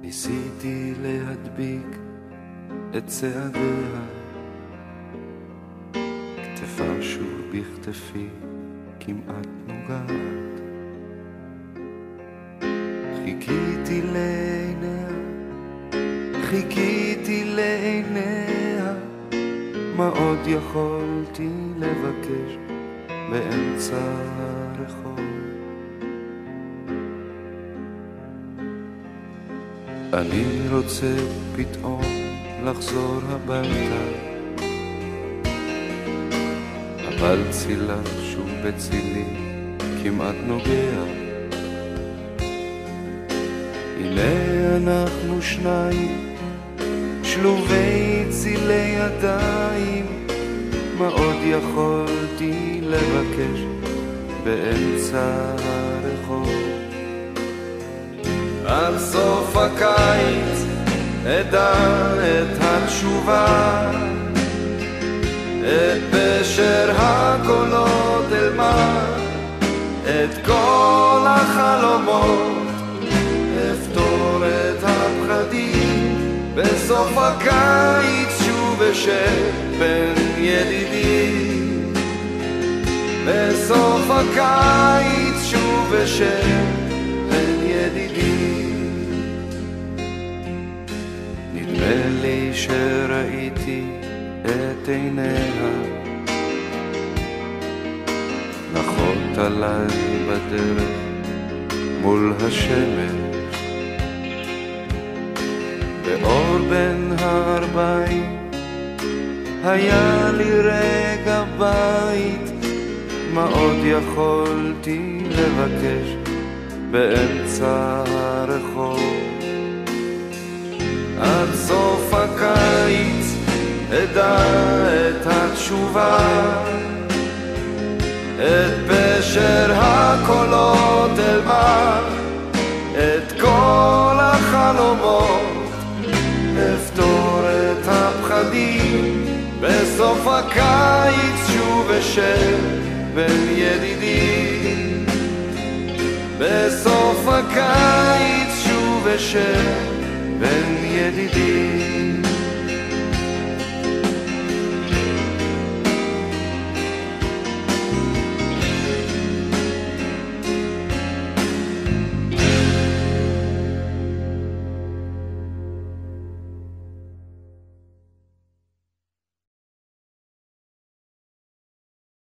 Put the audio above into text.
ניסיתי להדביק את צעדיה, כתפה שוב בכתפי כמעט נוגעת. חיכיתי לעיניה, חיכיתי לעיניה, מה עוד יכולתי לבקש באמצע הרחוב? אני רוצה פתאום לחזור הביתה, אבל צילה שוב בצילי כמעט נוגע. הנה אנחנו שניים שלובי צילי ידיים, מה עוד יכולתי לבקש באמצע הרחוב? על סוף הקיץ אדע את התשובה, את פשר הקולות אלמד, את כל החלומות אפתור את הפחדים. בסוף הקיץ שוב אשב בין ידידים, בסוף הקיץ שוב אשב בין ידידים. נדמה לי שראיתי את עיניה נחות עליי בדרך מול השמש, באור בין הארבעים היה לי רגע בית, מה עוד יכולתי לבקש באמצע הרחוב? עד סוף הקיץ אדע את התשובה, את פשר הקולות אלמד, את כל החלומות אפתור את הפחדים. בסוף הקיץ שוב אשב בין ידידים, בסוף הקיץ שוב אשב בין ידידים.